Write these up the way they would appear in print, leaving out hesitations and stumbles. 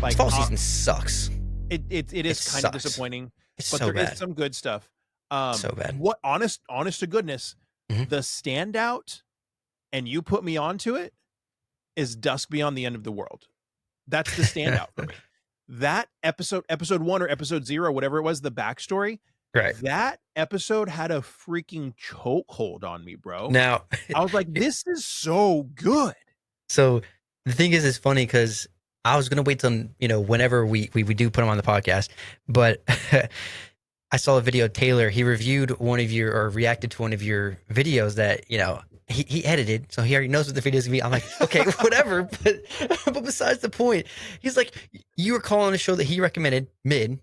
Like, fall season sucks. it It is kind of sucks. disappointing, It's but so there is bad. some good stuff. So bad. What honest to goodness, Mhm. the standout, and you put me onto it, is Dusk Beyond the End of the World. That's the standout for me. That episode 1 or episode 0, whatever it was, the backstory, Right. that episode had a freaking chokehold on me, bro. Now, I was like, "This is so good." so the thing is, it's funny because I was gonna wait till whenever we do put him on the podcast, but I saw a video of Taylor. He reviewed one of your or reacted to one of your videos that he edited, so he already knows what the video's gonna be. I'm like, okay, whatever. But besides the point, he's like, you were calling a show that he recommended mid.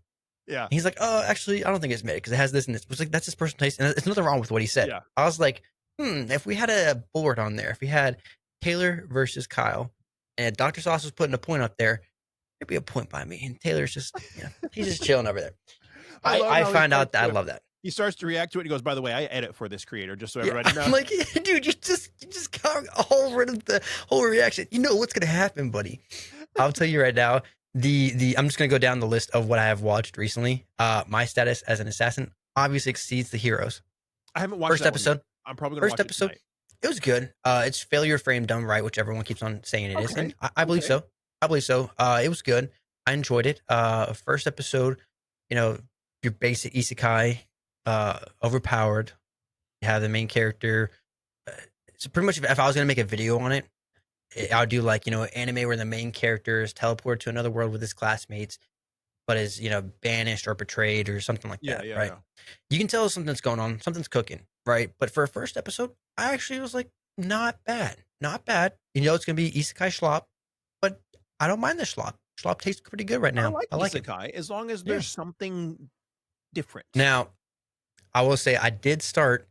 Yeah, He's like, oh, actually, I don't think it's mid because it has this and this. It's like that's his personal taste, and there's nothing wrong with what he said. yeah. I was like, if we had a board on there, if we had Taylor versus Kyle, and Dr. Sauce was putting a point up there, there'd be a point by me, and Taylor's just, he's just chilling over there. I love I how he find out starts that I to love that. he starts to react to it, he goes, "By the way, I edit for this creator, just so Yeah, everybody I'm knows." like, dude, you just got all rid of the whole reaction. You know what's gonna happen, buddy. I'll tell you right now. The I'm just gonna go down the list of what I have watched recently. My status as an assassin obviously exceeds the heroes. I haven't watched First that one yet. episode, I'm probably gonna first watch it episode, tonight. it was good. It's failure frame done right, which everyone keeps on saying it is, Okay, and I believe okay. so. I believe so. It was good. I enjoyed it. First episode, you know, your basic isekai, overpowered. You have the main character. Uh, so pretty much, if I was gonna make a video on it, I would do like anime where the main character is teleported to another world with his classmates, but is banished or betrayed or something like Yeah, that, yeah, right? yeah. You can tell something's going on, something's cooking, right? But for a first episode, I actually was like, not bad, not bad. It's gonna be isekai schlop, but I don't mind the schlop. Schlop tastes pretty good right I now. like I like it. isekai as long as Yeah. there's something different. Now, I will say I did start,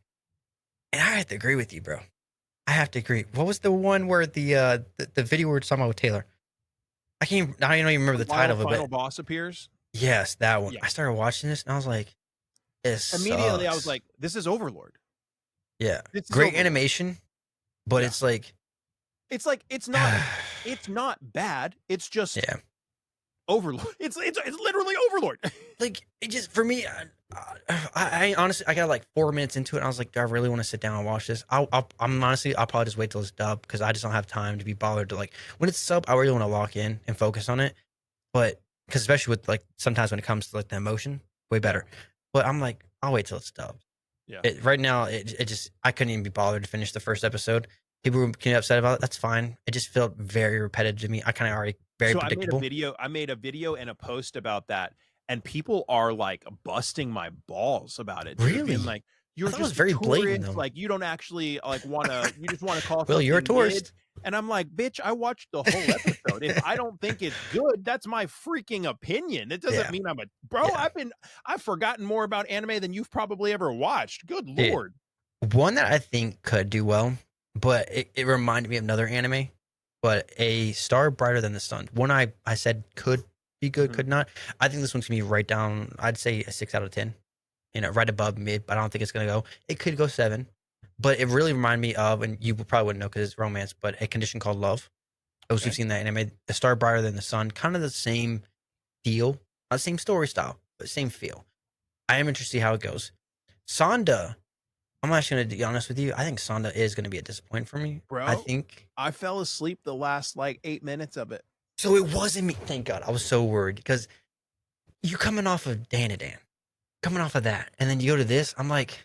and I have to agree with you, bro. I have to agree. What was the one where the video we were talking about with Taylor? I don't even remember The the title of it, final but boss appears. yes, that one. Yeah. I started watching this and I was like, this Immediately, I was sucks. like, "This is Overlord. Yeah. This is Great Overlord." animation, but Yeah. it's like It's like, it's not bad, it's just yeah. Overlord. It's literally Overlord. Like it just for me, I honestly I got like 4 minutes into it. And I was like, do I really want to sit down and watch this? I'm honestly I'll probably just wait till it's dubbed because I just don't have time to be bothered to like when it's sub. I really want to lock in and focus on it, but because especially with like sometimes when it comes to like the emotion, way better. But I'm like, I'll wait till it's dubbed. Yeah. Right now, it just I couldn't even be bothered to finish the first episode. People were getting upset about it. That's fine. It just felt very repetitive to me. I kind of already very So predictable. I made a video and a post about that, and people are, like, busting my balls about it, dude, being Really, like, I "You're thought it was just a very blatant tourist, though. like, you don't actually, like, you just wanna call Will, you're a something mid," tourist. and I'm like, "Bitch, I watched the whole episode. If I don't think it's good, that's my freaking opinion. It doesn't Yeah, mean I'm a bro, yeah, I've forgotten more about anime than you've probably ever watched. Good dude. lord." One that I think could do well, but it reminded me of another anime, but a star brighter than the sun. One I said could be good, Mhm. could not. I think this one's gonna be right down. I'd say a 6 out of 10. Right above mid, but I don't think it's gonna go. It could go 7, but it really reminded me of, and you probably wouldn't know because it's romance, but A Condition Called Love. Those who've Okay. seen that anime, A Star Brighter Than the Sun, kind of the same feel, not the same story style, but same feel. I am interested to see how it goes. Sonda, I'm actually gonna be honest with you. I think Sonda is gonna be a disappointment for me. I Bro, think I fell asleep the last, like, 8 minutes of it. so. It wasn't me. Thank God. I was so worried because you coming off of Danadan, coming off of that, and then you go to this. I'm like,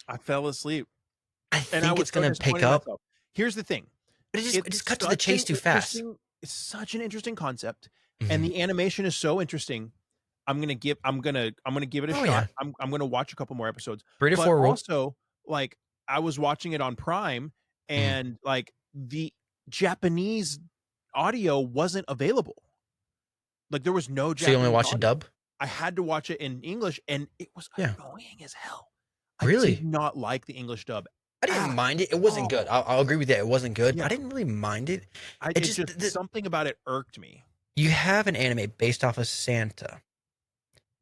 I fell asleep, I and I think was it's so gonna pick disappointed in up, myself. Here's the thing. but it It's just cut to the chase too fast. it's such an interesting concept, and Mhm. the animation is so interesting. I'm gonna give it a Oh yeah, shot. I'm gonna watch a couple more episodes, 3 to 4 but rule. also, like, I was watching it on Prime, Mhm. and, like, the Japanese audio wasn't available. Like, there was no So you only Japanese watch a audio. dub? I had to watch it in English, and it was Yeah. annoying as hell. I did Really? not like the English dub I didn't at mind it. It wasn't good. all. I'll agree with that. It wasn't good, but I Yeah, didn't really mind it. It it just just something about it irked me. you have an anime based off of Santa,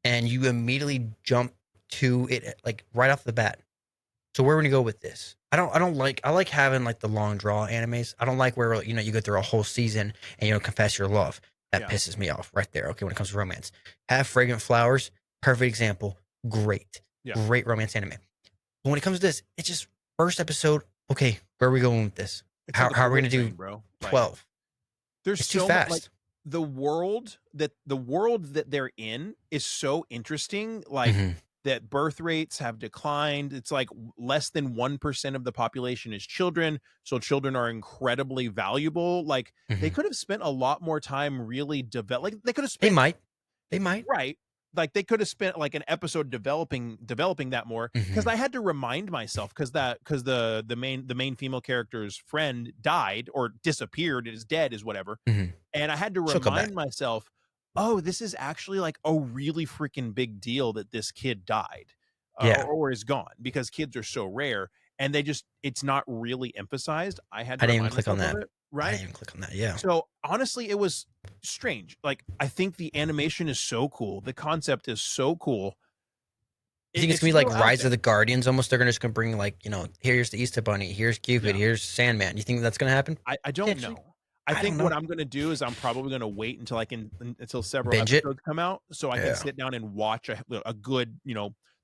and you immediately jump to it like right off the bat. So where are we gonna go with this? I like having like the long draw animes. I don't like where you go through a whole season and confess your love. That pisses me off right there. Okay, when it comes to romance, Have Fragrant Flowers, perfect example. Great, great romance anime. But when it comes to this, it's just first episode. Okay, where are we going with this? It's How like a are we bullet gonna train, do bro. Like 12? there's It's too so much like fast. the world that they're in is so interesting. Like Mhm. that birth rates have declined. It's like less than 1% of the population is children. So children are incredibly valuable. Like they Mhm. could have spent a lot more time really like they could have They spent might. They might. right. Like they could have spent like an episode developing that more because Mhm. I had to remind myself because the main female character's friend died or disappeared, is dead, is whatever, Mhm. and I had to She'll come back. remind myself, "Oh, this is actually, like, a really freaking big deal that this kid died, Yeah. or is gone," because kids are so rare, and it's not really emphasized. I had I to didn't even remind click on myself of that. it, I right? didn't even click on that. Yeah. So, honestly, it was strange. Like, I think the animation is so cool, the concept is so cool. You think it's It's gonna be like still out Rise of there. the Guardians? Almost, they're just gonna bring like here's the Easter Bunny, here's Cupid, Yeah. here's Sandman. You think that's gonna happen? I don't Potentially. know. I I don't think what know. I'm gonna do is I'm probably gonna wait until I can until several Binge it. episodes come out so I can Yeah. sit down and watch a good,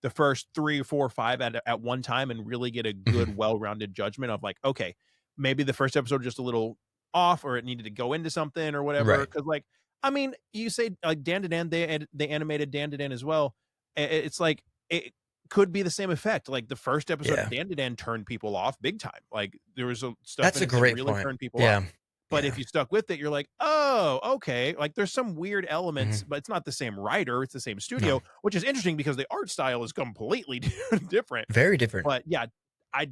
the first 3, 4, 5 at one time and really get a good, Mhm. well-rounded judgment of like, okay, maybe the first episode just a little off or it needed to go into something or whatever. Right. Because like, I mean, you say like Dan to Dan, they animated Dan to Dan as well. It's like it could be the same effect. Like the first episode of Yeah. Dan to Dan turned people off big time. Like there was stuff That's in a it that great really point. turned people off. Yeah. But if Yeah. you stuck with it, you're like, "Oh, okay." Like there's some weird elements, Mhm. but it's not the same writer, it's the same No. studio, which is interesting because the art style is completely different. Very different. But yeah, I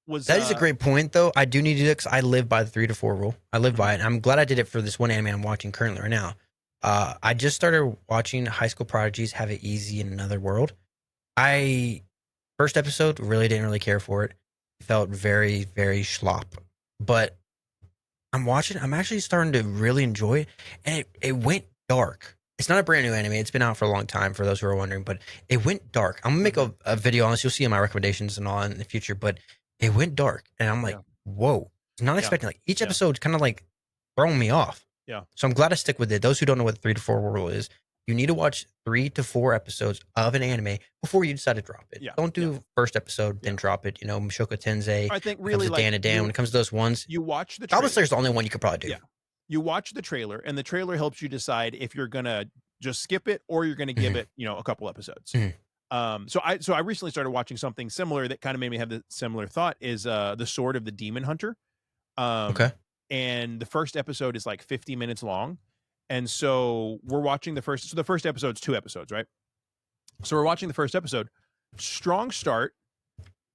was That is a great point, though. I do need to do it because I live by the 3 to 4 rule. I live by mhm, it. And I'm glad I did it for this one anime I'm watching currently right now. I just started watching High School Prodigies Have It Easy in Another World. I first episode really didn't really care for it. Felt very, very schlop. But I'm watching. I'm actually starting to really enjoy it, and it went dark. It's not a brand new anime. It's been out for a long time. For those who are wondering, but it went dark. I'm gonna make mhm, a video on this. You'll see in my recommendations and all in the future. But it went dark, and I'm like, yeah, whoa! Not yeah, expecting. Like each yeah, episode, kind of like throwing me off. yeah, So I'm glad I stick with it. Those who don't know what the 3 to 4 rule is, you need to watch 3 to 4 episodes of an anime before you decide to drop it. yeah, Don't yeah, do first episode yeah. then drop it. Mushoku Tensei. When I think it comes really to like Dan to Dan, when it comes to those ones, you watch the Goblin trailer. Slayer's the only one you could probably do. Yeah. You watch the trailer and the trailer helps you decide if you're gonna just skip it or you're gonna give Mhm, it, a couple episodes. mhm. So I recently started watching something similar that kind of made me have the similar thought is The Sword of the Demon Hunter. Um, Okay. and the first episode is like 50 minutes long. And so we're watching the first episode's 2 episodes, right? So we're watching the first episode. Strong start,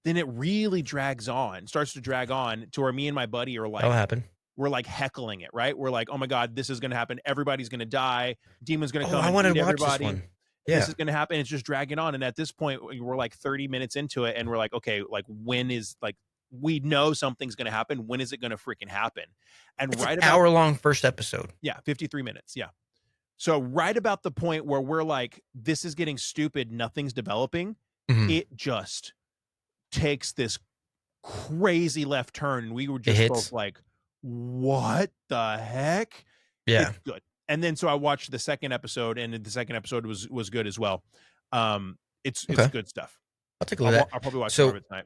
then it really starts to drag on to where me and my buddy are That'll like, happen. we're like heckling it, right? We're like, oh my God, this is gonna happen. Everybody's gonna die. Demon's gonna Oh, come I and wanted eat to watch this everybody. one. This Yeah. is gonna happen. It's just dragging on. And at this point, we're like 30 minutes into it, and we're like, okay, like when is like we know something's gonna happen. When is it gonna freaking happen? And It's an right about hour-long first episode. 53 minutes. Yeah. So right about the point where we're like, this is getting stupid, nothing's developing, Mhm. it just takes this crazy left turn. And we were It just both hits. like, what the heck? Yeah. It's good. And then so I watched the second episode, and the second episode was good as well. It's Okay. good stuff. I'll take a look at I'll that. probably watch more of So it tonight.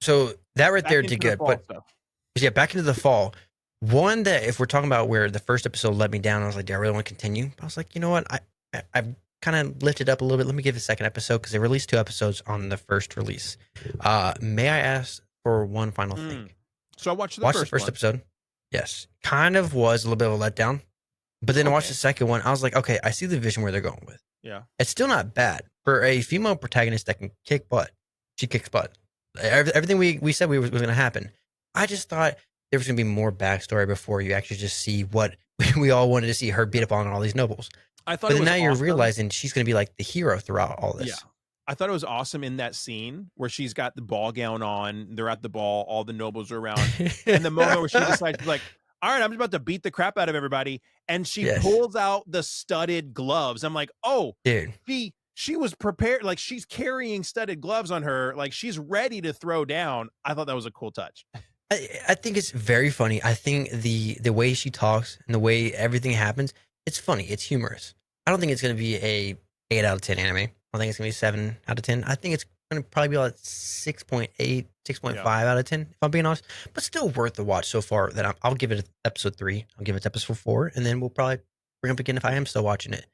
so that right Back there into did the good. fall But stuff. yeah, back into the fall. One that if we're talking about where the first episode let me down, I was like, do I really want to continue? But I was like, you know what? I've kind of lifted up a little bit. Let me give it a second episode because they released 2 episodes on the first release. May I ask for one final thing? So I watched the Watch the first first one. episode. Yes. Kind of was a little bit of a letdown. But then I watched Okay. the second one. I was like, okay, I see the vision where they're going with. Yeah. It's still not bad for a female protagonist that can kick butt. She kicks butt. Everything we said was going to happen. I just thought there was going to be more backstory before you actually just see what we all wanted to see, her beat up on all these nobles. I thought But it then was now you're awesome. realizing she's going to be like the hero throughout all Yeah. this. I thought it was awesome in that scene where she's got the ball gown on, they're at the ball, all the nobles are around. And the moment where she decides, she's like, all right, I'm about to beat the crap out of everybody. And she Yes. pulls out the studded gloves. I'm like, oh, Dude. she was prepared. Like she's carrying studded gloves on her. Like she's ready to throw down. I thought that was a cool touch. I think it's very funny. I think the way she talks and the way everything happens, it's funny. It's humorous. I don't think it's going to be a 8 out of 10 anime. I think it's going to be 7 out of 10. I think it's going to probably be like 6.8, 6.5 out of 10, if I'm being honest. But still worth the watch so far. That I'll give it episode 3. I'll give it episode 4, and then we'll probably bring up again if I am still watching it.